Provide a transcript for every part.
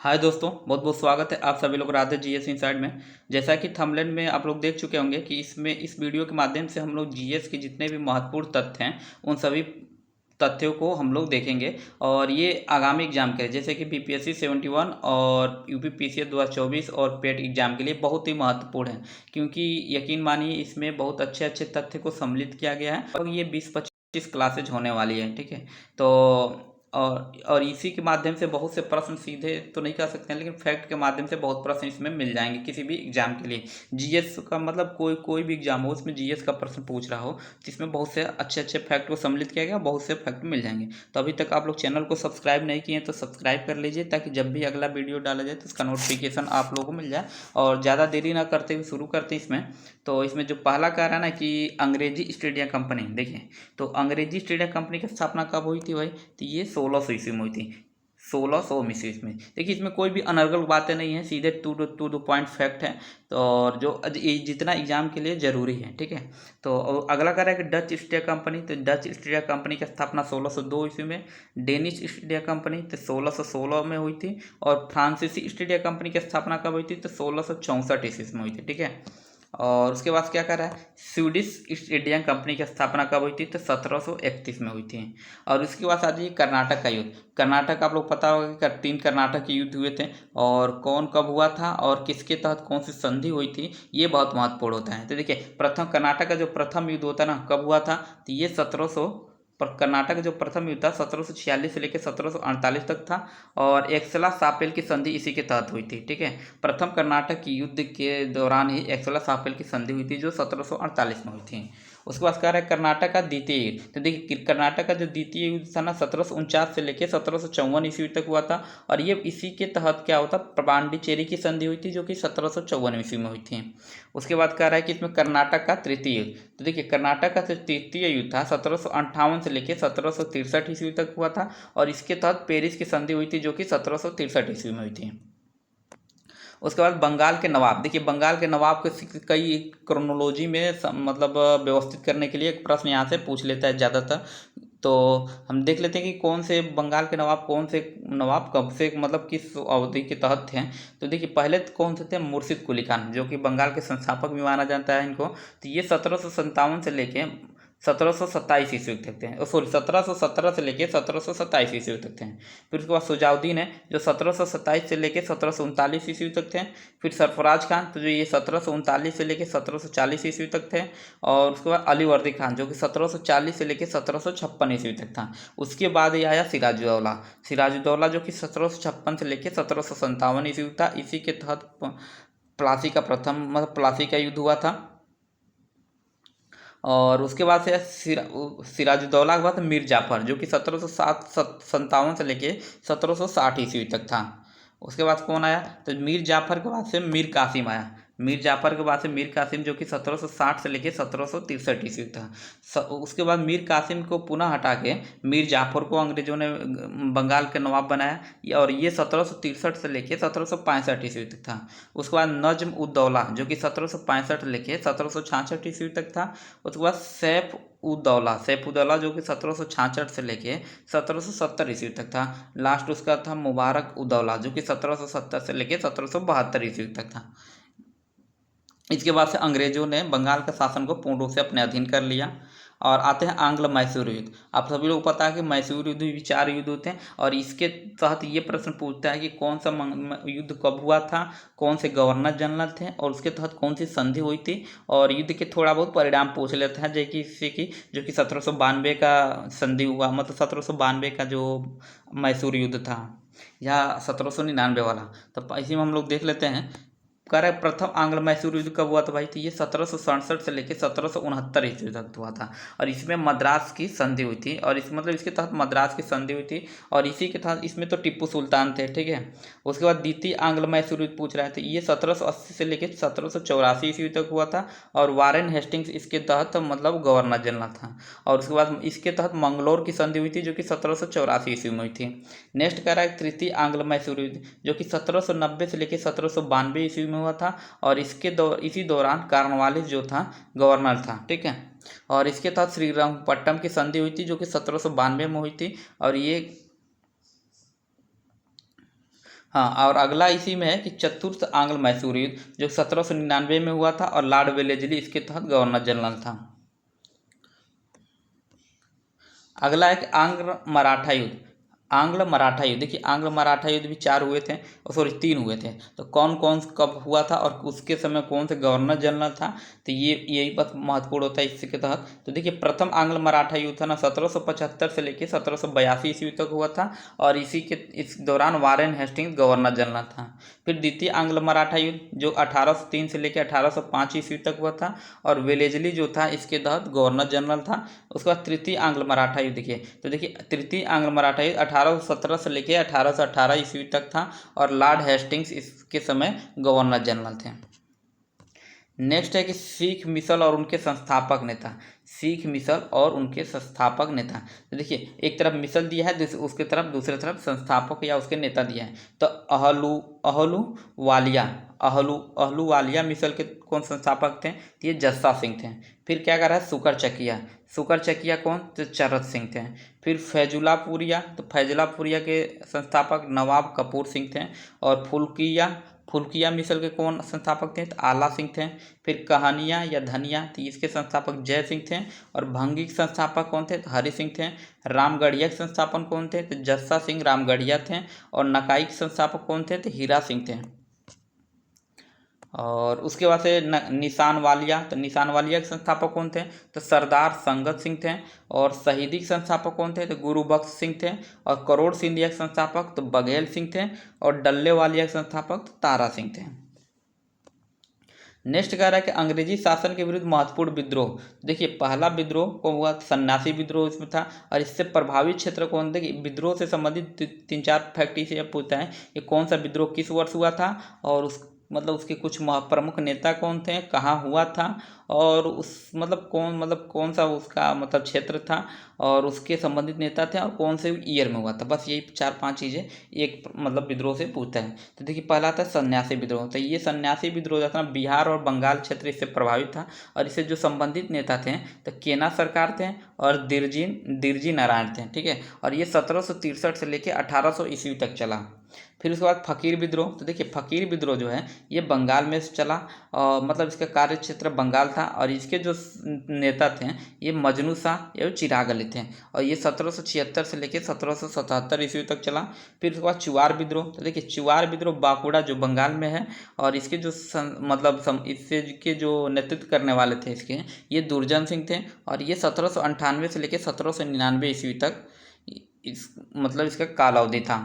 हाय दोस्तों, बहुत बहुत स्वागत है आप सभी लोग राधे जीएस इनसाइड में। जैसा कि थंबनेल में आप लोग देख चुके होंगे कि इस वीडियो के माध्यम से हम लोग जीएस के जितने भी महत्वपूर्ण तथ्य हैं उन सभी तथ्यों को हम लोग देखेंगे। और ये आगामी एग्जाम के लिए जैसे कि बीपीएससी 71 और यूपीपीसीएस 2024 और पेट एग्जाम के लिए बहुत ही महत्वपूर्ण है, क्योंकि यकीन मानिए इसमें बहुत अच्छे अच्छे तथ्य को सम्मिलित किया गया है और ये 20-25 क्लासेज होने वाली है। ठीक है, तो और इसी के माध्यम से बहुत से प्रश्न सीधे तो नहीं कर सकते हैं, लेकिन फैक्ट के माध्यम से बहुत प्रश्न इसमें मिल जाएंगे किसी भी एग्जाम के लिए। जीएस का मतलब कोई कोई भी एग्जाम हो उसमें जीएस का प्रश्न पूछ रहा हो जिसमें बहुत से अच्छे अच्छे फैक्ट को सम्मिलित किया गया, बहुत से फैक्ट मिल जाएंगे। तो अभी तक आप लोग चैनल को सब्सक्राइब नहीं किए तो सब्सक्राइब कर लीजिए, ताकि जब भी अगला वीडियो डाला जाए तो उसका नोटिफिकेशन आप लोगों को मिल जाए। और ज़्यादा देरी ना करते हुए शुरू करते हैं इसमें। तो इसमें जो पहला कह रहा है ना कि अंग्रेजी ईस्ट इंडिया कंपनी, देखिए तो अंग्रेजी ईस्ट इंडिया कंपनी की स्थापना कब हुई थी भाई? तो ये 1600 ईस्वी में हुई थी। 1600 ईस्वी में। देखिए इसमें कोई भी अनर्गल बातें नहीं है, सीधे टू द पॉइंट फैक्ट है। तो और जो ये जितना एग्जाम के लिए जरूरी है। ठीक है, तो अगला कह रहा है कि डच ईस्ट इंडिया कंपनी, तो डच ईस्ट इंडिया कंपनी की स्थापना 1602 ईस्वी में। डेनिश ईस्ट इंडिया कंपनी तो 1616 में हुई थी। और फ्रांसीसी ईस्ट इंडिया कंपनी की स्थापना कब हुई थी? तो 1664 ईस्वी में हुई थी। ठीक है, और उसके बाद क्या कर रहा है, स्वीडिश ईस्ट इंडिया कंपनी की स्थापना कब हुई थी? तो 1731 में हुई थी। और उसके बाद आ जाइए कर्नाटक का युद्ध। कर्नाटक आप लोग पता होगा कि 3 कर्नाटक के युद्ध हुए थे, और कौन कब हुआ था और किसके तहत कौन सी संधि हुई थी, ये बहुत महत्वपूर्ण होता है। तो देखिए प्रथम कर्नाटक का जो प्रथम युद्ध होता है ना, कब हुआ था? तो ये 1700 पर कर्नाटक जो प्रथम युद्ध था 1746 से लेकर 1748 तक था। और एक्सला सापेल की संधि इसी के तहत हुई थी। ठीक है, प्रथम कर्नाटक की युद्ध के दौरान ही एक्सला सापेल की संधि हुई थी जो 1748 में हुई थी। उसके बाद कह रहा है कर्नाटक का द्वितीय युद्ध। तो देखिए कर्नाटक का जो द्वितीय युद्ध था ना 1749 से लेकर 1754 ईस्वी तक हुआ था। और ये इसी के तहत क्या होता, पांडिचेरी की संधि हुई थी जो कि 1754 ईस्वी में हुई थी। उसके बाद कह रहा है कि इसमें कर्नाटक का तृतीय युद्ध। तो देखिए कर्नाटक का जो तृतीय युद्ध था 1758 से लेकर 1763 ईस्वी तक हुआ था। और इसके तहत पेरिस की संधि हुई थी जो कि 1763 ईस्वी में हुई थी। उसके बाद बंगाल के नवाब। देखिए बंगाल के नवाब को कई क्रोनोलॉजी में मतलब व्यवस्थित करने के लिए एक प्रश्न यहाँ से पूछ लेता है ज़्यादातर। तो हम देख लेते हैं कि कौन से बंगाल के नवाब, कौन से नवाब कब से मतलब किस अवधि के तहत थे। तो देखिए पहले तो कौन से थे, मुर्शिद कुली खान, जो कि बंगाल के संस्थापक भी माना जाता है इनको। तो ये 1757 से लेके 1727 ईस्वी तक थे, सॉरी 1717 से लेके 1727 ईस्वी तक थे। फिर उसके बाद सुजाउद्दीन है जो 1727 से लेके 1739 ईस्वी तक थे। फिर सरफराज खान, तो जो ये 1739 से लेके 1740 ईस्वी तक थे। और उसके बाद अलीवर्दी खान जो कि 1740 से लेके 1756 ईस्वी तक था। उसके बाद ये आया सिराजुद्दौला। सिराजुद्दौला जो कि 1756 से लेके 1757 ईस्वी था। इसी के तहत प्लासी का प्रथम मतलब प्लासी का युद्ध हुआ था। और उसके बाद से सिराजुद्दौला के बाद मीर जाफर जो कि 1757 से लेके 1760 ईस्वी तक था। उसके बाद कौन आया? तो मीर जाफर के बाद से मीर कासिम आया। मीर जाफर के बाद से मीर कासिम जो कि 1760 से लेके 1763 ईस्वी था। उसके बाद मीर कासिम को पुनः हटा के मीर जाफर को अंग्रेजों ने बंगाल के नवाब बनाया, और ये 1763 से लेके 1765 ईस्वी तक था। उसके बाद नज्म उद्दौला जो कि 1765 लेके 1766 ईस्वी तक था। उसके बाद सैफुद्दौला जो कि 1766 से लेके 1770 ईस्वी तक था। लास्ट उसका था मुबारक उद्दौला जो कि 1770 से लेके 1772 ईस्वी तक था। इसके बाद से अंग्रेजों ने बंगाल के शासन को पूर्ण रूप से अपने अधीन कर लिया। और आते हैं आंग्ल मैसूर युद्ध। आप सभी लोग पता है कि मैसूर युद्ध भी 4 युद्ध होते हैं, और इसके तहत ये प्रश्न पूछता है कि कौन सा युद्ध कब हुआ था, कौन से गवर्नर जनरल थे, और उसके तहत कौन सी संधि हुई थी। और युद्ध के थोड़ा बहुत परिणाम पूछ लेता है, जैसे कि इससे कि जो कि 1792 का संधि हुआ, मतलब 1792 का जो मैसूर युद्ध था, या 1799 वाला। तो इसी में हम लोग देख लेते हैं। कह रहा है प्रथम आंग्ल मैसूर युद्ध कब हुआ था भाई? तो ये 1767 से लेकर 1769 ईस्वी तक हुआ था। और इसमें मद्रास की संधि हुई थी, और इस मतलब इसके तहत मद्रास की संधि हुई थी। और इसी के तहत इसमें तो टिप्पू सुल्तान थे। ठीक है, उसके बाद द्वितीय आंग्ल मैसूर युद्ध पूछ रहे थे, ये 1780 से लेकर 1784 ईस्वी तक हुआ था। और वारेन हेस्टिंग्स इसके तहत मतलब गवर्नर जनरल था। और उसके बाद इसके तहत मंगलोर की संधि हुई थी जो कि 1784 ईस्वी में हुई थी। नेक्स्ट कह रहा है तृतीय आंग्ल मैसूर युद्ध जो कि 1790 से लेकर 1792 ईस्वी में हुआ था। और इसी दौरान कार्नवालिस जो था गवर्नर था। ठीक है, और इसके तहत श्रीरंगपट्टम की संधि हुई थी जो कि 1792 में हुई थी। और ये हाँ, और अगला इसी में है कि चतुर्थ आंग्ल मैसूर युद्ध जो 1799 में हुआ था और लॉर्ड वेलेजली इसके तहत गवर्नर जनरल था। अगला है कि आंग्ल मराठा युद्ध। आंग्ल मराठा युद्ध, देखिए आंग्ल मराठा युद्ध भी 4 हुए थे, सॉरी 3 हुए थे। तो कौन कौन कब हुआ था और उसके समय कौन से गवर्नर जनरल था, तो ये यही बात महत्वपूर्ण होता है इसके तहत। तो देखिए प्रथम आंग्ल मराठा युद्ध था ना 1775 से लेकर 1782 ईस्वी तक हुआ था और इस दौरान वारेन हेस्टिंग्स गवर्नर जनरल था। फिर द्वितीय आंग्ल मराठा युद्ध जो 1803 से लेकर 1805 ईस्वी तक हुआ था और वेलेजली जो था इसके तहत गवर्नर जनरल था। उसके बाद तृतीय आंग्ल मराठा युद्ध देखिए, तो देखिए तृतीय आंग्ल मराठा युद्ध 1817 से लेकर 1818 ईस्वी तक था और लॉर्ड हेस्टिंग्स इसके समय गवर्नर जनरल थे। नेक्स्ट है कि सिख मिसल और उनके संस्थापक नेता। सिख मिसल और उनके संस्थापक नेता, तो देखिए एक तरफ मिसल दिया है, उसके तरफ दूसरे तरफ संस्थापक या उसके नेता दिया है। तो अहलूवालिया मिसल के कौन संस्थापक थे, तो ये जस्सा सिंह थे। फिर क्या कर रहा है सुकर चकिया कौन, तो चरत सिंह थे। फिर फैजुलापुरिया, तो फैजुलापुरिया के संस्थापक नवाब कपूर सिंह थे। और फुल्किया मिसल के कौन संस्थापक थे, तो आला सिंह थे। फिर कहानिया या धनिया, तो इसके संस्थापक जय सिंह थे। और भंगी के संस्थापक कौन थे, तो हरि सिंह थे। रामगढ़िया के संस्थापक कौन थे, तो जस्सा सिंह रामगढ़िया थे। और नकाई के संस्थापक कौन थे, तो हीरा सिंह थे। और उसके बाद से निशान वालिया, तो निशान वालिया के संस्थापक कौन थे, तो सरदार संगत सिंह थे। और शहीदी के संस्थापक कौन थे, तो गुरु बख्श सिंह थे। और करोड़ सिंधिया के संस्थापक तो बघेल सिंह थे। और डल्ले वालिया के संस्थापक तो तारा सिंह थे। नेक्स्ट कह रहा है कि अंग्रेजी शासन के विरुद्ध महत्वपूर्ण विद्रोह। देखिए पहला विद्रोह को हुआ सन्यासी विद्रोह इसमें था और इससे प्रभावित क्षेत्र कौन, देखिए विद्रोह से संबंधित 3-4 फैक्ट इसे पूछता है कि कौन सा विद्रोह किस वर्ष हुआ था और उस मतलब उसके कुछ प्रमुख नेता कौन थे, कहाँ हुआ था और उस मतलब कौन सा उसका मतलब क्षेत्र था और उसके संबंधित नेता थे और कौन से ईयर में हुआ था। बस यही 4-5 चीज़ें एक मतलब विद्रोह से पूछता है। तो देखिए पहला था सन्यासी विद्रोह। तो ये सन्यासी विद्रोह जो था बिहार और बंगाल क्षेत्र इससे प्रभावित था और इससे जो संबंधित नेता थे तो केना सरकार थे और दिरजी नारायण थे, ठीक है। और ये 1763 से लेकर 1800 ईस्वी तक चला। फिर उसके बाद फकीर विद्रोह, तो देखिए फकीर विद्रोह जो है ये बंगाल में चला मतलब इसका कार्य क्षेत्र बंगाल था और इसके जो नेता थे ये मजनू शाह एवं चिराग अली थे और ये 1776 से लेकर 1777 ईस्वी तक चला। फिर उसके बाद चुवार विद्रोह, तो देखिए चुवार विद्रोह बांकुड़ा जो बंगाल में है और इसके जो इससे के जो नेतृत्व करने वाले थे इसके ये दुर्जन सिंह थे और ये 1798 से लेकर 1799 ईस्वी तक इसका काल अवधि था।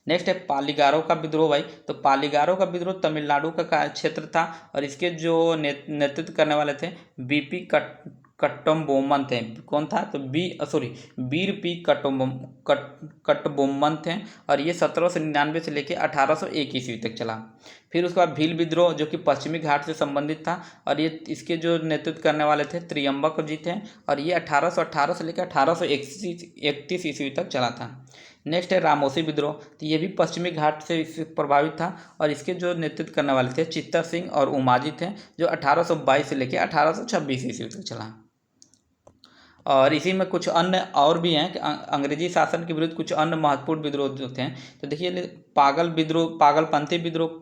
नेक्स्ट है पालीगारों का विद्रोह भाई, तो पालीगारों का विद्रोह तमिलनाडु का क्षेत्र था और इसके जो नेतृत्व करने वाले थे बीपी कट्टबोम्मन थे। कौन था, तो वीर पी कट्टबोम्मन थे और ये 1799 से लेकर 1801 ईस्वी तक चला। फिर उसके बाद भील विद्रोह जो कि पश्चिमी घाट से संबंधित था और ये इसके जो नेतृत्व करने वाले थे त्रियंबक जी थे और ये 1818 से लेकर 1831 ईस्वी तक चला था। नेक्स्ट है रामोसी विद्रोह, तो ये भी पश्चिमी घाट से इससे प्रभावित था और इसके जो नेतृत्व करने वाले थे चित्तर सिंह और उमाजी थे जो 1822 से लेकर 1826 ईस्वी तक चला। और इसी में कुछ अन्य और भी हैं कि अंग्रेजी शासन के विरुद्ध कुछ अन्य महत्वपूर्ण विद्रोह जो थे। तो देखिए पागलपंथी विद्रोह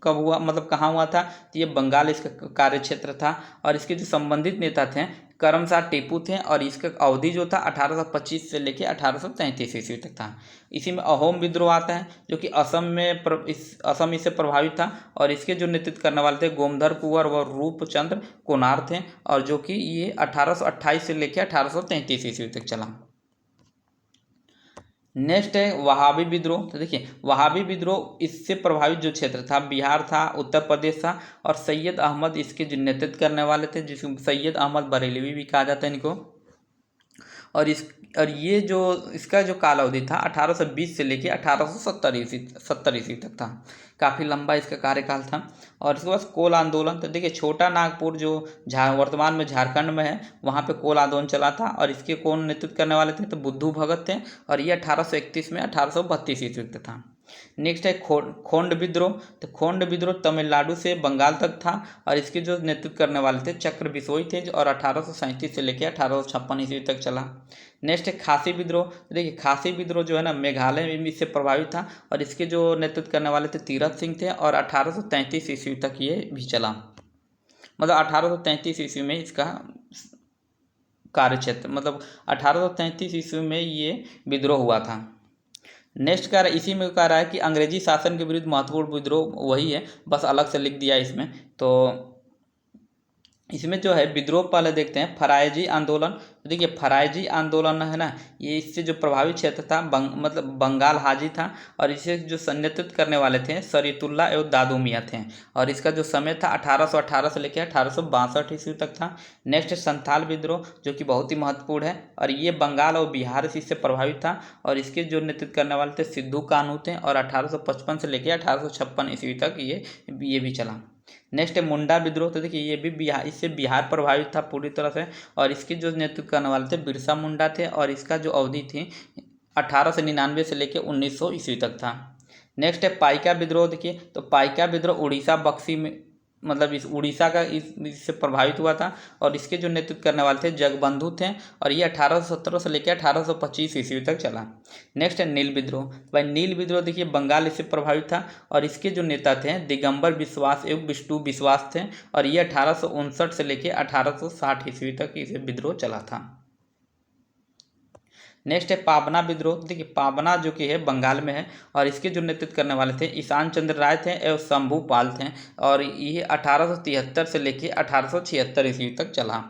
कब हुआ, मतलब कहाँ हुआ था, तो ये बंगाल इसका कार्य क्षेत्र था और इसके जो संबंधित नेता थे करमशाह टीपू थे और इसका अवधि जो था 1825 से लेकर 1833 ईस्वी तक था। इसी में अहोम विद्रोह आता है जो कि असम इससे प्रभावित था और इसके जो नेतृत्व करने वाले थे गोमधर कुंवर व रूपचंद्र कोनार थे और जो कि ये 1828 से लेकर 1833 ईस्वी तक चला। नेक्स्ट है वहाबी विद्रोह, तो देखिए वहाबी विद्रोह इससे प्रभावित जो क्षेत्र था बिहार था, उत्तर प्रदेश था और सैयद अहमद इसके जो नेतृत्व करने वाले थे जिसको सैयद अहमद बरेलवी भी कहा जाता है इनको। और ये जो इसका जो काल अवधि था 1820 से लेकर 1870 ईस्वी तक था, काफ़ी लंबा इसका कार्यकाल था। और इसके बाद कोल आंदोलन, तो देखिए छोटा नागपुर जो वर्तमान में झारखंड में है वहाँ पे कोल आंदोलन चला था और इसके कौन नेतृत्व करने वाले थे, तो बुद्धू भगत थे और ये 1831 में 1832 ईस्वी तक था। नेक्स्ट है खोंड विद्रोह। तो खोंड विद्रोह तमिलनाडु से बंगाल तक था और इसके जो नेतृत्व करने वाले थे चक्र बिसोई थे, और 1837 से लेकर 1856 ईस्वी तक चला। नेक्स्ट है खासी विद्रोह। तो देखिए खासी विद्रोह जो है ना मेघालय में इससे प्रभावित था और इसके जो नेतृत्व करने वाले थे तीरथ सिंह थे, और 1833 ईस्वी तक ये भी चला। मतलब 1833 ईस्वी में इसका कार्य क्षेत्र, मतलब 1833 ईस्वी में ये विद्रोह हुआ था। नेक्स्ट कह रहा है, इसी में कह रहा है कि अंग्रेजी शासन के विरुद्ध महत्वपूर्ण विद्रोह वही है, बस अलग से लिख दिया इसमें। तो इसमें जो है विद्रोह पहले देखते हैं फरायजी आंदोलन। तो देखिए फरायजी आंदोलन है ना, ये इससे जो प्रभावित क्षेत्र था मतलब बंगाल हाजी था, और इसे जो नेतृत्व करने वाले थे शरीयतुल्लाह एवं दादू मियाँ थे, और इसका जो समय था 1818 से लेकर 1862 ईस्वी तक था। नेक्स्ट संथाल विद्रोह जो कि बहुत ही महत्वपूर्ण है, और ये बंगाल और बिहार से इससे प्रभावित था, और इसके जो नेतृत्व करने वाले थे सिद्धू कान्हू थे, और 1855 से लेकर 1856 ईस्वी तक ये भी चला। नेक्स्ट है मुंडा विद्रोह। तो देखिए ये भी बिहार, इससे बिहार प्रभावित था पूरी तरह से, और इसके जो नेतृत्व करने वाले थे बिरसा मुंडा थे, और इसका जो अवधि थी 1899 से लेकर 1900 ईस्वी तक था। नेक्स्ट है पाइका विद्रोह। देखिए तो पाइका विद्रोह उड़ीसा बक्सी में, मतलब इस उड़ीसा का इससे प्रभावित हुआ था, और इसके जो नेतृत्व करने वाले थे जगबंधु थे, और ये 1817 से लेकर 1825 ईस्वी तक चला। नेक्स्ट है नील विद्रोह। भाई नील विद्रोह देखिए बंगाल इससे प्रभावित था, और इसके जो नेता थे दिगंबर विश्वास एवं विष्णु विश्वास थे, और ये 1859 से लेकर 1860 ईस्वी तक इसे विद्रोह चला था। नेक्स्ट है पाबना विद्रोह। देखिए पाबना जो कि है बंगाल में है, और इसके जो नेतृत्व करने वाले थे ईशान चंद्र राय थे एवं शंभू पाल थे, और ये 1873 से लेकर 1876 ईस्वी तक चला।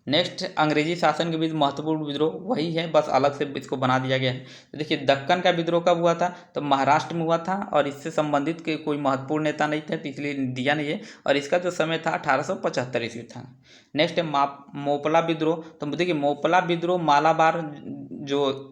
नेक्स्ट अंग्रेजी शासन के बीच महत्वपूर्ण विद्रोह वही है, बस अलग से इसको बना दिया गया है। तो देखिए दक्कन का विद्रोह कब हुआ था, तो महाराष्ट्र में हुआ था, और इससे संबंधित के कोई महत्वपूर्ण नेता नहीं थे, तो इसलिए दिया नहीं है, और इसका जो समय था 1875 ईस्वी था। नेक्स्ट है मोपला विद्रोह। तो देखिए मोपला विद्रोह मालाबार जो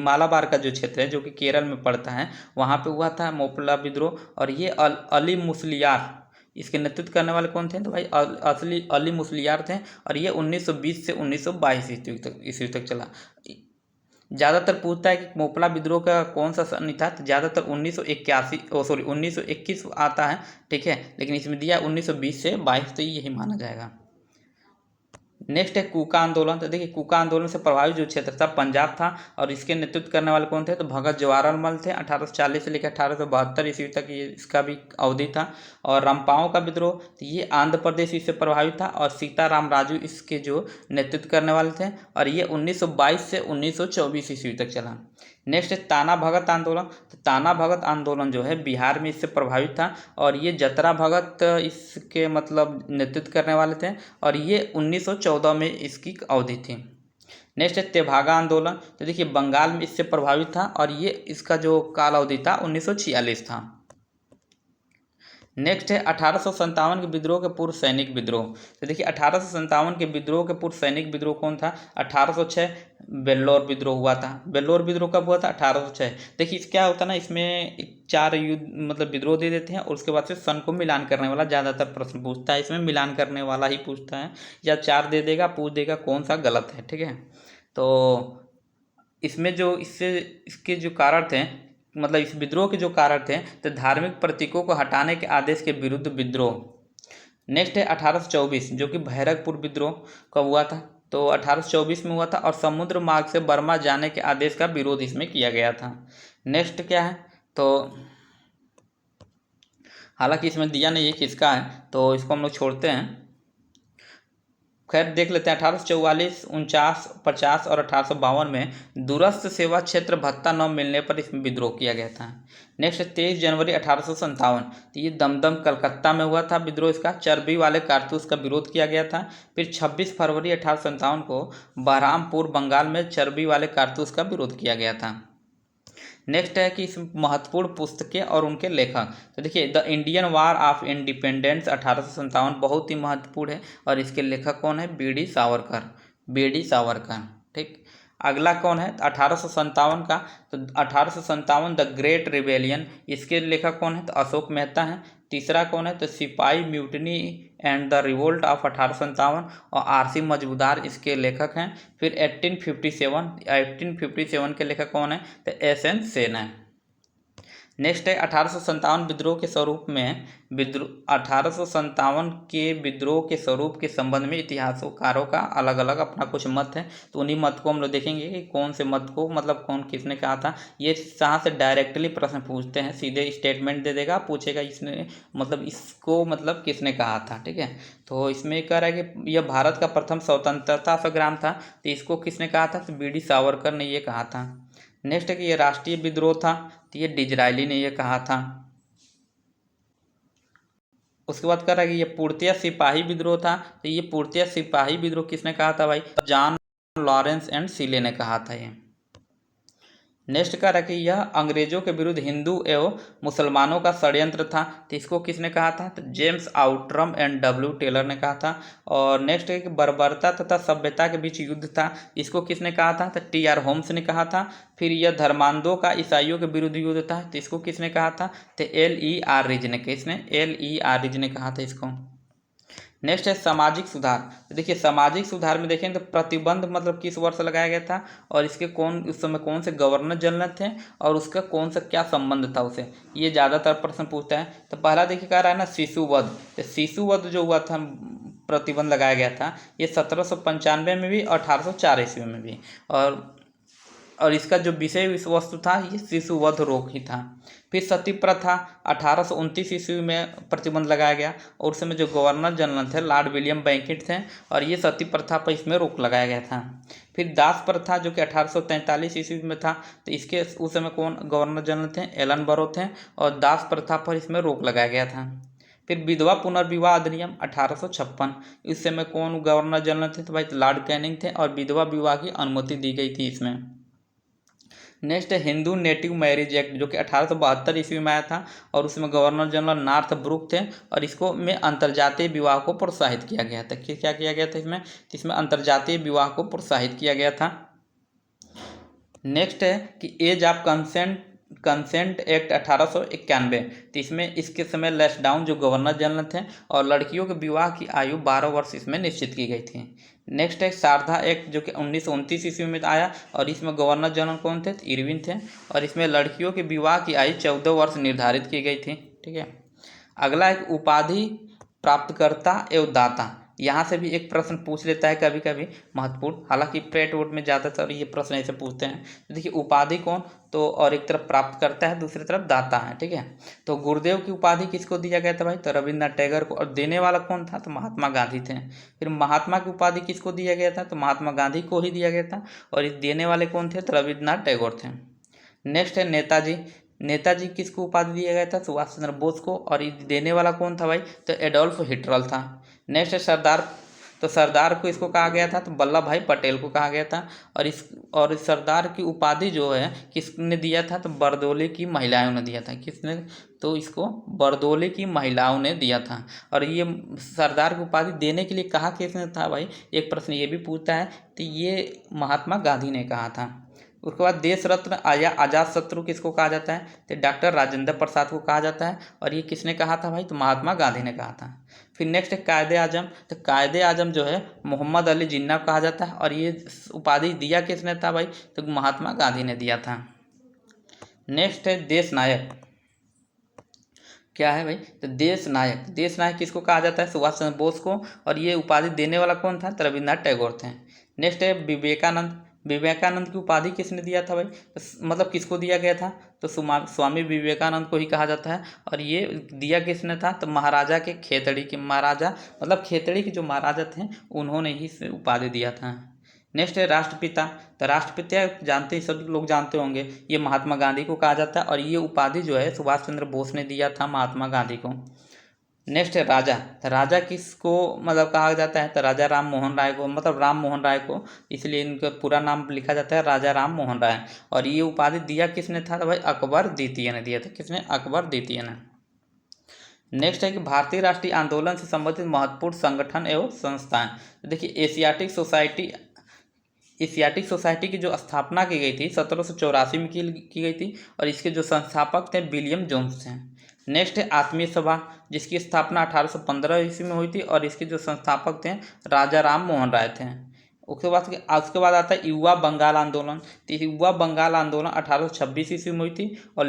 मालाबार का जो क्षेत्र है जो कि केरल में पड़ता है, वहाँ पे हुआ था मोपला विद्रोह, और ये अली मुसलियार इसके नेतृत्व करने वाले कौन थे, तो भाई असली अली मुसलियार थे, और ये 1920 से 1922 ईस्वी तक चला। ज़्यादातर पूछता है कि मोपला विद्रोह का कौन सा सन था, तो ज़्यादातर 1921 आता है, ठीक है, लेकिन इसमें दिया 1920 से 22, तो यही माना जाएगा। नेक्स्ट है कूका आंदोलन। तो देखिए कूका आंदोलन से प्रभावित जो क्षेत्र था पंजाब था, और इसके नेतृत्व करने वाले कौन थे, तो भगत जवाहरलाल थे, 1840 से लेकर 1872 ईस्वी तक ये इसका भी अवधि था। और रंपाओं का विद्रोह, तो ये आंध्र प्रदेश इससे प्रभावित था, और सीताराम राजू इसके जो नेतृत्व करने वाले थे, और ये 1922 से 1924 ईस्वी तक चला। नेक्स्ट है ताना भगत आंदोलन। तो ताना भगत आंदोलन जो है बिहार में इससे प्रभावित था, और ये जतरा भगत इसके मतलब नेतृत्व करने वाले थे, और ये 1914 में इसकी अवधि थी। नेक्स्ट है तेभागा आंदोलन। तो देखिए बंगाल में इससे प्रभावित था, और ये इसका जो काल अवधि था 1946 था। नेक्स्ट है 1857 के विद्रोह के पूर्व सैनिक विद्रोह। तो देखिए 1857 के विद्रोह के पूर्व सैनिक विद्रोह कौन था, 1806 वेल्लोर विद्रोह हुआ था। वेल्लोर विद्रोह कब हुआ था, 1806। देखिए क्या होता है ना, इसमें 4 युद्ध मतलब विद्रोह दे देते हैं, और उसके बाद से सन को मिलान करने वाला ज़्यादातर प्रश्न पूछता है, इसमें मिलान करने वाला ही पूछता है, या 4 दे देगा, पूछ देगा कौन सा गलत है, ठीक है। तो इसमें जो इसके जो कारण थे, मतलब इस विद्रोह के जो कारण थे, तो धार्मिक प्रतीकों को हटाने के आदेश के विरुद्ध विद्रोह। नेक्स्ट है 1824 जो कि भैरकपुर विद्रोह कब हुआ था, तो 1824 में हुआ था, और समुद्र मार्ग से बर्मा जाने के आदेश का विरोध इसमें किया गया था। नेक्स्ट क्या है, तो हालांकि इसमें दिया नहीं है किसका है, तो इसको हम लोग छोड़ते हैं। खैर देख लेते हैं 1844, 49, 50 और 1852 में दूरस्थ सेवा क्षेत्र भत्ता न मिलने पर इसमें विद्रोह किया गया था। नेक्स्ट 23 जनवरी 1857, तो ये दमदम कलकत्ता में हुआ था विद्रोह, इसका चर्बी वाले कारतूस का विरोध किया गया था। फिर 26 फरवरी 1857 को बहरामपुर बंगाल में चर्बी वाले कारतूस का विरोध किया गया था। नेक्स्ट है कि इस महत्वपूर्ण पुस्तकें और उनके लेखक। तो देखिए the Indian war of independence 1857 बहुत ही महत्वपूर्ण है, और इसके लेखक कौन है, बी डी सावरकर, ठीक। अगला कौन है, 1857 का, तो 1857 द ग्रेट रिबेलियन, इसके लेखक कौन है, तो अशोक मेहता है। तीसरा कौन है, तो सिपाही mutiny and the revolt of 1857, और आरसी मजूमदार इसके लेखक हैं। फिर 1857 के लेखक कौन है, तो एस एन सेन है। नेक्स्ट है 1857 विद्रोह के स्वरूप में 1857 के विद्रोह के स्वरूप के संबंध में इतिहासकारों का अलग अलग अपना कुछ मत है। तो उन्हीं मत को हम लोग देखेंगे कि कौन से मत को मतलब कौन किसने कहा था। ये यहाँ से डायरेक्टली प्रश्न पूछते हैं, सीधे स्टेटमेंट दे देगा, पूछेगा इसने मतलब इसको मतलब किसने कहा था। ठीक है, तो इसमें कह रहा है कि यह भारत का प्रथम स्वतंत्रता संग्राम था, तो इसको किसने कहा था, तो बी.डी. सावरकर ने ये कहा था। नेक्स्ट है कि ये राष्ट्रीय विद्रोह था, तो ये डिजरायली ने ये कहा था। उसके बाद कह रहा है कि ये पूर्णतया सिपाही विद्रोह था, तो ये पूर्णतया सिपाही विद्रोह किसने कहा था भाई, जॉन लॉरेंस एंड सीले ने कहा था ये। नेक्स्ट कह रहा है कि यह अंग्रेजों के विरुद्ध हिंदू एवं मुसलमानों का षड्यंत्र था, तो इसको किसने कहा था, तो James Outram and W Taylor ने कहा था। और नेक्स्ट है कि बर्बरता तथा सभ्यता के बीच युद्ध था, इसको किसने कहा था, तो टी.आर. होम्स ने कहा था। फिर यह धर्मांधों का ईसाइयों के विरुद्ध युद्ध था, तो इसको किसने कहा था, तो L.E.R. रिज ने, किसने, L.E.R. रिज ने कहा था इसको। नेक्स्ट है सामाजिक सुधार। तो देखिए सामाजिक सुधार में देखें तो प्रतिबंध मतलब किस वर्ष लगाया गया था, और इसके कौन उस समय कौन से गवर्नर जनरल थे, और उसका कौन सा क्या संबंध था उसे, ये ज़्यादातर प्रश्न पूछता है। तो पहला देखिए कह रहा है ना शिशुवध, तो शिशुवध जो हुआ था प्रतिबंध लगाया गया था, ये 1795 में भी और 1804 ईस्वी में भी, और इसका जो विषय वस्तु था ये शिशुवध रोग ही था। फिर सती प्रथा 1829 ईस्वी में प्रतिबंध लगाया गया, और उस समय जो गवर्नर जनरल थे लॉर्ड विलियम बेंकेट थे, और ये सती प्रथा पर इसमें रोक लगाया गया था। फिर दास प्रथा जो कि 1843 ईस्वी में था, तो इसके उस समय कौन गवर्नर जनरल थे, एलन बरो थे, और दास प्रथा पर इसमें रोक लगाया गया था। फिर विधवा पुनर्विवाह अधिनियम 1856, इस समय कौन गवर्नर जनरल थे, तो भाई लॉर्ड कैनिंग थे, और विधवा विवाह की अनुमति दी गई थी इसमें। नेक्स्ट है हिंदू नेटिव मैरिज एक्ट जो कि 1872 ईस्वी में आया था, और उसमें गवर्नर जनरल नॉर्थ ब्रुक थे, और इसको में अंतर्जातीय विवाह को प्रोत्साहित किया गया था। क्या किया गया था इसमें अंतर्जातीय विवाह को प्रोत्साहित किया गया था। नेक्स्ट है कि एज ऑफ कंसेंट एक्ट 1891, तो इसमें इसके समय लेसडाउन जो गवर्नर जनरल थे, और लड़कियों के विवाह की आयु 12 वर्ष इसमें निश्चित की गई थी। नेक्स्ट है शारदा एक्ट जो कि 1929 ईस्वी में आया, और इसमें गवर्नर जनरल कौन थे, तो इरविन थे, और इसमें लड़कियों की विवाह की आयु 14 वर्ष निर्धारित की गई थी। ठीक है, अगला एक उपाधि प्राप्तकर्ता एवं दाता, यहाँ से भी एक प्रश्न पूछ लेता है कभी कभी महत्वपूर्ण, हालांकि प्रेट वोट में ज़्यादातर ये प्रश्न ऐसे पूछते हैं। तो देखिए उपाधि कौन, तो और एक तरफ प्राप्त करता है, दूसरी तरफ दाता है। ठीक है, तो गुरुदेव की उपाधि किसको दिया गया था भाई, तो रविन्द्रनाथ टैगोर को, और देने वाला कौन था, तो महात्मा गांधी थे। फिर महात्मा की उपाधि किसको दिया गया था, तो महात्मा गांधी को ही दिया गया था, और इस देने वाले कौन थे, तो रविन्द्रनाथ टैगोर थे। नेक्स्ट है नेताजी, नेताजी किसको उपाधि दिया गया था, सुभाष चंद्र बोस को, और ये देने वाला कौन था भाई, तो एडोल्फ हिटलर था। नेक्स्ट है सरदार, तो सरदार को इसको कहा गया था, तो वल्लभ भाई पटेल को कहा गया था, और इस सरदार की उपाधि जो है किसने दिया था, तो बरदोली की महिलाओं ने दिया था। किसने, तो इसको बरदोली की महिलाओं ने दिया था। और ये सरदार की उपाधि देने के लिए कहा किसने था भाई, एक प्रश्न ये भी पूछता है, तो ये महात्मा गांधी ने कहा था। उसके बाद देश रत्न या आजाद शत्रु किसको कहा जाता है, तो डॉक्टर राजेंद्र प्रसाद को कहा जाता है, और ये किसने कहा था भाई, तो महात्मा गांधी ने कहा था। फिर नेक्स्ट है कायदे आजम, तो कायदे आजम जो है मोहम्मद अली जिन्ना कहा जाता है, और ये उपाधि दिया किसने था भाई, तो महात्मा गांधी ने दिया था। नेक्स्ट है देश नायक, क्या है भाई, तो देश नायक, देश नायक किसको कहा जाता है, सुभाष चंद्र बोस को, और ये उपाधि देने वाला कौन था, तो रविन्द्रनाथ टैगोर थे। नेक्स्ट है विवेकानंद, विवेकानंद की उपाधि किसने दिया था भाई, तो मतलब किसको दिया गया था, तो स्वामी विवेकानंद को ही कहा जाता है, और ये दिया किसने था, तो महाराजा के खेतड़ी के महाराजा, मतलब खेतड़ी के जो महाराजा थे उन्होंने ही इसे उपाधि दिया था। नेक्स्ट है राष्ट्रपिता, तो राष्ट्रपिता जानते ही सब लोग जानते होंगे, ये महात्मा गांधी को कहा जाता है, और ये उपाधि जो है सुभाष चंद्र बोस ने दिया था महात्मा गांधी को। नेक्स्ट है राजा, तो राजा किसको मतलब कहा जाता है, तो राजा राम मोहन राय को, मतलब राम मोहन राय को, इसलिए इनका पूरा नाम लिखा जाता है राजा राम मोहन राय। और ये उपाधि दिया किसने था, तो भाई अकबर द्वितीय ने दिया था। किसने, अकबर द्वितीय ने। नेक्स्ट है कि भारतीय राष्ट्रीय आंदोलन से संबंधित महत्वपूर्ण संगठन एवं संस्थाएं, तो देखिए एशियाटिक सोसाइटी की जो स्थापना की गई थी 1784 में की गई थी, और इसके जो संस्थापक थे विलियम जोन्स थे। नेक्स्ट है आत्मीय सभा, जिसकी स्थापना 1815 ईस्वी में हुई थी, और इसके जो संस्थापक थे राजा राम मोहन राय थे। उसके बाद आता है युवा बंगाल आंदोलन। तो युवा बंगाल आंदोलन 1826 ईस्वी में हुई थी और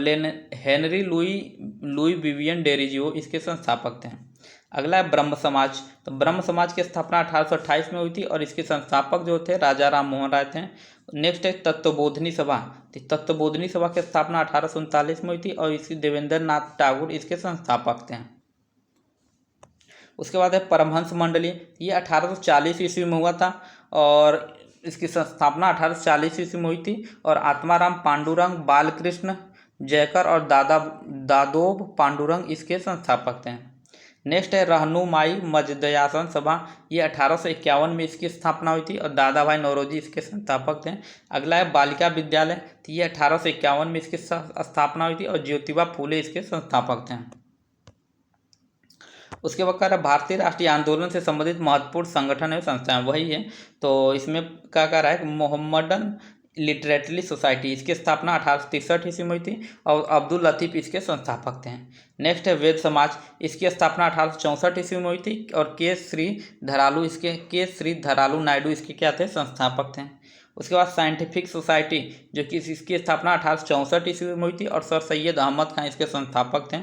हेनरी लुई विवियन डेरिजियो इसके संस्थापक थे। अगला है ब्रह्म समाज। तो ब्रह्म समाज की स्थापना 1828 में हुई थी और इसके संस्थापक जो थे राजा राम मोहन राय थे। नेक्स्ट है तत्वबोधिनी सभा। तो तत्वबोधिनी सभा की स्थापना 1839 में हुई थी और इसकी देवेंद्र नाथ टैगोर इसके संस्थापक थे। उसके बाद है परमहंस मंडली। ये 1840 ईस्वी में हुआ था और इसकी स्थापना 1840 ईस्वी में हुई थी और आत्माराम पांडुरंग, बालकृष्ण जयकर और दादोब पांडुरंग इसके संस्थापक थे। नेक्स्ट है रहनुमाई मजदयासन सभा। ये 1851 में इसकी स्थापना हुई थी और दादा भाई नौरोजी इसके संस्थापक थे। अगला है बालिका विद्यालय। तो ये 1851 में इसकी स्थापना हुई थी और ज्योतिबा फूले इसके संस्थापक थे। उसके बाद भारतीय राष्ट्रीय आंदोलन से संबंधित महत्वपूर्ण संगठन एवं संस्थाएं वही है। तो इसमें क्या कह रहा है मोहम्मदन लिटरेटरी सोसाइटी, इसकी स्थापना 1863 ईस्वी में हुई थी और अब्दुल लतीफ़ इसके संस्थापक थे। नेक्स्ट है वेद समाज। इसकी स्थापना 1864 ईस्वी में हुई थी और के श्री धरालू नायडू इसके क्या थे, संस्थापक थे। उसके बाद साइंटिफिक सोसाइटी जो कि इसकी स्थापना 1864 ईस्वी में हुई थी और सर सैयद अहमद खान इसके संस्थापक थे।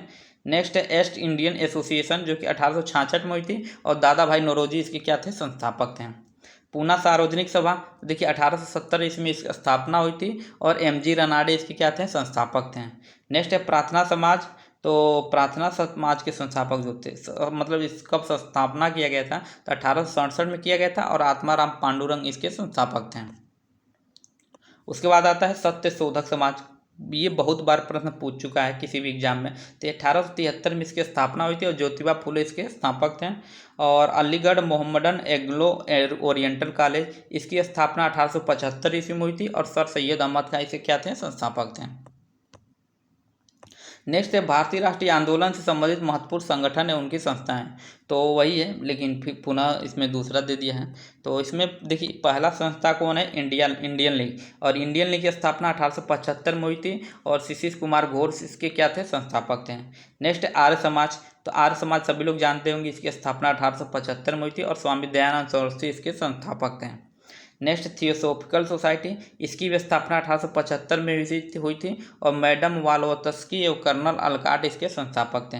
नेक्स्ट है ईस्ट इंडियन एसोसिएशन जो कि 1866 में हुई थी और दादा भाई नौरोजी इसके क्या थे, संस्थापक थे। पूना सार्वजनिक सभा, देखिए 1870 ईस्वी में इसकी स्थापना हुई थी और एमजी रनाडे इसके क्या थे, संस्थापक थे। नेक्स्ट है प्रार्थना समाज। तो प्रार्थना समाज के संस्थापक जो थे मतलब इस कब स्थापना किया गया था, तो 1867 में किया गया था और आत्माराम पांडुरंग इसके संस्थापक थे। उसके बाद आता है सत्य शोधक समाज। ये बहुत बार प्रश्न पूछ चुका है किसी भी एग्जाम में। तो 1873 में इसकी स्थापना हुई थी और ज्योतिबा फूले इसके स्थापक थे। और अलीगढ़ मोहम्मदन एग्लो ओरिएंटल कॉलेज, इसकी स्थापना 1875 ईस्वी में हुई थी और सर सैयद अहमद खान इसके क्या थे, संस्थापक थे। नेक्स्ट है भारतीय राष्ट्रीय आंदोलन से संबंधित महत्वपूर्ण संगठन है उनकी संस्थाएं। तो वही है लेकिन फिर पुनः इसमें दूसरा दे दिया है। तो इसमें देखिए पहला संस्था कौन है, इंडियन लीग। और इंडियन लीग की स्थापना 1875 में हुई थी और शिशिर कुमार घोष इसके क्या थे, संस्थापक थे। नेक्स्ट है आर्य समाज। तो आर्य समाज सभी लोग जानते होंगे, इसकी स्थापना 1875 में हुई थी और स्वामी दयानंद सरस्वती इसके संस्थापक थे। नेक्स्ट थियोसोफिकल सोसाइटी, इसकी भी स्थापना 1875 में हुई थी और मैडम वालोत्स्की एवं कर्नल अलकाट इसके संस्थापक थे।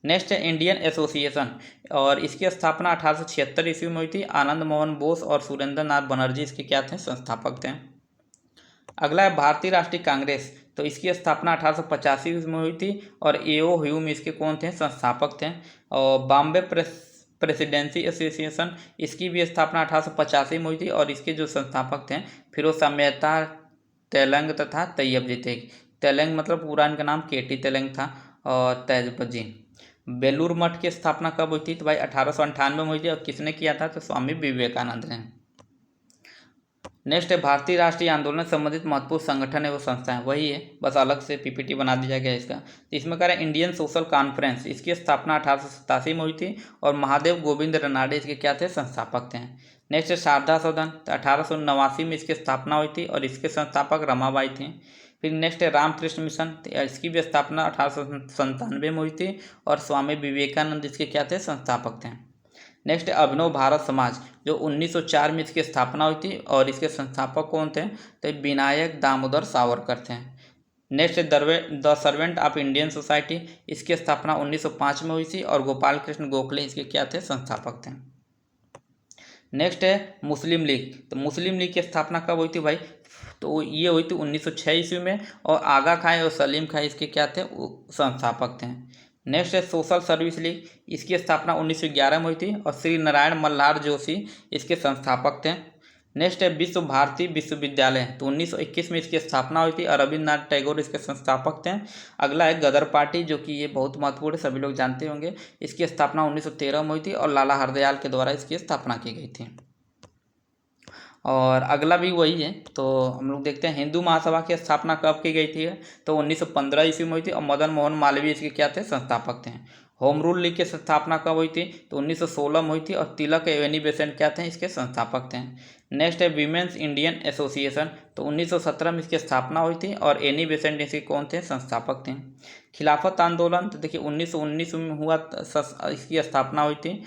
नेक्स्ट है इंडियन एसोसिएशन और इसकी स्थापना 1876 ईस्वी में हुई थी। आनंद मोहन बोस और सुरेंद्र नाथ बनर्जी इसके क्या थे, संस्थापक थे। अगला है भारतीय राष्ट्रीय कांग्रेस। तो इसकी स्थापना 1885 में हुई थी और एओ ह्यूम इसके कौन थे, संस्थापक थे। और बॉम्बे प्रेसिडेंसी एसोसिएशन, इसकी भी स्थापना 1885 में हुई थी और इसके जो संस्थापक थे फिरोज शाह मेहता, तेलंग तथा तैयब जी थे। तेलंग मतलब पूरा इनका नाम केटी तेलंग था और तैयब जी। बेलूर मठ की स्थापना कब हुई थी, तो भाई 1898 में हुई थी और किसने किया था, तो स्वामी विवेकानंद ने। नेक्स्ट है भारतीय राष्ट्रीय आंदोलन से संबंधित महत्वपूर्ण संगठन है वो संस्थाएं वही है, बस अलग से पीपीटी बना दिया गया इसका। तो इसमें कह रहे हैं इंडियन सोशल कॉन्फ्रेंस, इसकी स्थापना 1887 में हुई थी और महादेव गोविंद रनाडे इसके क्या थे, संस्थापक थे। नेक्स्ट है शारदा सदन। तो 1889 में इसकी स्थापना हुई थी और इसके संस्थापक रमाबाई थी। फिर नेक्स्ट है रामकृष्ण मिशन। तो इसकी भी स्थापना 1897 में हुई थी और स्वामी विवेकानंद इसके क्या थे, संस्थापक थे। नेक्स्ट है अभिनव भारत समाज, जो 1904 में इसकी स्थापना हुई थी और इसके संस्थापक कौन थे, तो विनायक दामोदर सावरकर थे। नेक्स्ट है the servant of Indian society, इसकी स्थापना 1905 में हुई थी और गोपाल कृष्ण गोखले इसके क्या थे, संस्थापक थे। नेक्स्ट है मुस्लिम लीग। तो मुस्लिम लीग की स्थापना कब हुई थी भाई, तो ये हुई थी 1906 ईस्वी में और आगा खां और सलीम खां इसके क्या थे, संस्थापक थे। नेक्स्ट है सोशल सर्विस लीग, इसकी स्थापना 1911 में हुई थी और श्री नारायण मल्हार जोशी इसके संस्थापक थे। नेक्स्ट है विश्व भारती विश्वविद्यालय। तो 1921 में इसकी स्थापना हुई थी और रविन्द्रनाथ टैगोर इसके संस्थापक थे। अगला है गदर पार्टी, जो कि ये बहुत महत्वपूर्ण है, सभी लोग जानते होंगे। इसकी स्थापना 1913 में हुई थी और लाला हरदयाल के द्वारा इसकी स्थापना की गई थी। और अगला भी वही है। तो हम लोग देखते हैं हिंदू महासभा की स्थापना कब की गई थी, तो 1915 ईस्वी में हुई थी और मदन मोहन मालवीय इसके क्या थे, संस्थापक थे। होम रूल लीग की स्थापना कब हुई थी, तो 1916 में हुई थी और तिलक एनी बेसेंट क्या थे, इसके संस्थापक थे। नेक्स्ट है वीमेंस इंडियन एसोसिएशन। तो 1917 में इसकी स्थापना हुई थी और एनी बेसेंट इसके कौन थे, संस्थापक थे। खिलाफत आंदोलन, तो देखिए 1919 में हुआ, इसकी स्थापना हुई थी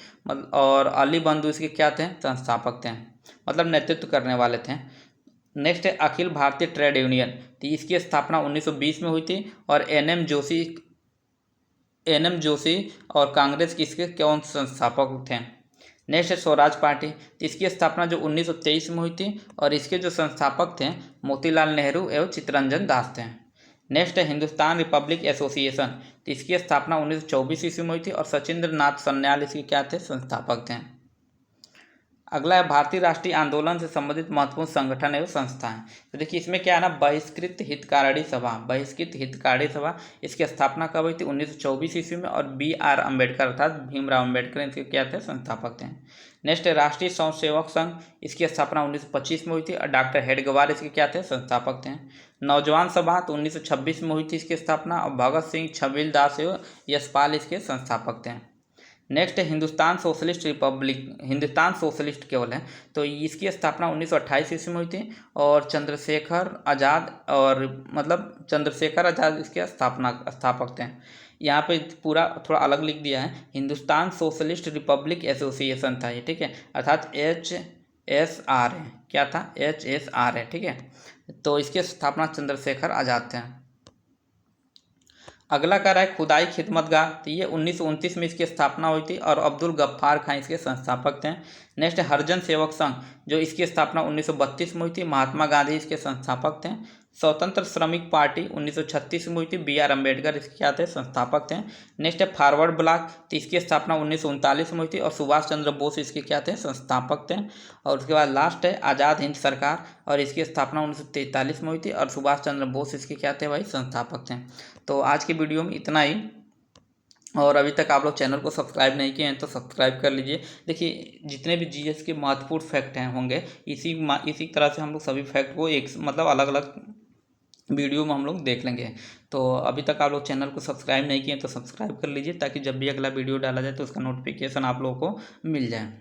और अली बंधु इसके क्या थे, संस्थापक थे। मतलब नेतृत्व करने वाले थे। नेक्स्ट है अखिल भारतीय ट्रेड यूनियन, तो इसकी स्थापना 1920 में हुई थी और एन एम जोशी और कांग्रेस की इसके कौन संस्थापक थे। नेक्स्ट है स्वराज पार्टी, तो इसकी स्थापना जो 1923 में हुई थी और इसके जो संस्थापक थे मोतीलाल नेहरू एवं चित्तरंजन दास थे। नेक्स्ट है हिंदुस्तान रिपब्लिक एसोसिएशन, तो इसकी स्थापना 1924 ईस्वी में हुई थी और सचिंद्र नाथ सन्याल इसके क्या थे, संस्थापक थे। अगला है भारतीय राष्ट्रीय आंदोलन से संबंधित महत्वपूर्ण संगठन एवं संस्थाएं। तो देखिए इसमें क्या है ना, बहिष्कृत हितकारी सभा, इसकी स्थापना कब हुई थी, 1924 ईस्वी में और B.R. अम्बेडकर अर्थात भीमराव अम्बेडकर इसके क्या थे, संस्थापक थे। नेक्स्ट है राष्ट्रीय स्वयंसेवक संघ, इसकी स्थापना 1925 में हुई थी और डॉक्टर हेडगेवार इसके क्या थे, संस्थापक थे। नौजवान सभा तो 1926 में हुई थी इसकी स्थापना और भगत सिंह, छबील दास एवं यशपाल इसके संस्थापक थे। नेक्स्ट है हिंदुस्तान सोशलिस्ट केवल है, तो इसकी स्थापना 1928 ईस्वी में हुई थी और चंद्रशेखर आज़ाद इसके स्थापक थे। यहाँ पे पूरा थोड़ा अलग लिख दिया है, हिंदुस्तान सोशलिस्ट रिपब्लिक एसोसिएशन था ये, ठीक है, अर्थात HSR है, क्या था, HSR है, ठीक है। तो इसकी स्थापना चंद्रशेखर आज़ाद थे। अगला कह रहा है खुदाई खिदमतगार, तो ये 1929 में इसकी स्थापना हुई थी और अब्दुल गफ्फार खां इसके संस्थापक थे। नेक्स्ट है हरिजन सेवक संघ, जो इसकी स्थापना 1932 में हुई थी, महात्मा गांधी इसके संस्थापक थे। स्वतंत्र श्रमिक पार्टी 1936 में हुई थी, B.R. अम्बेडकर इसके क्या थे, संस्थापक थे। नेक्स्ट है फॉरवर्ड ब्लॉक, तो इसकी स्थापना 1939 में हुई थी और सुभाष चंद्र बोस इसके क्या थे, संस्थापक थे। और उसके बाद लास्ट है आज़ाद हिंद सरकार और इसकी स्थापना 1943 में हुई थी और सुभाष चंद्र बोस इसके क्या थे भाई, संस्थापक थे। तो आज की वीडियो में इतना ही, और अभी तक आप लोग चैनल को सब्सक्राइब नहीं किए हैं तो सब्सक्राइब कर लीजिए। देखिए जितने भी जीएस के महत्वपूर्ण फैक्ट हैं होंगे इसी तरह से हम लोग सभी फैक्ट को एक मतलब अलग अलग वीडियो में हम लोग देख लेंगे। तो अभी तक आप लोग चैनल को सब्सक्राइब नहीं किए तो सब्सक्राइब कर लीजिए ताकि जब भी अगला वीडियो डाला जाए तो उसका नोटिफिकेशन आप लोगों को मिल जाए।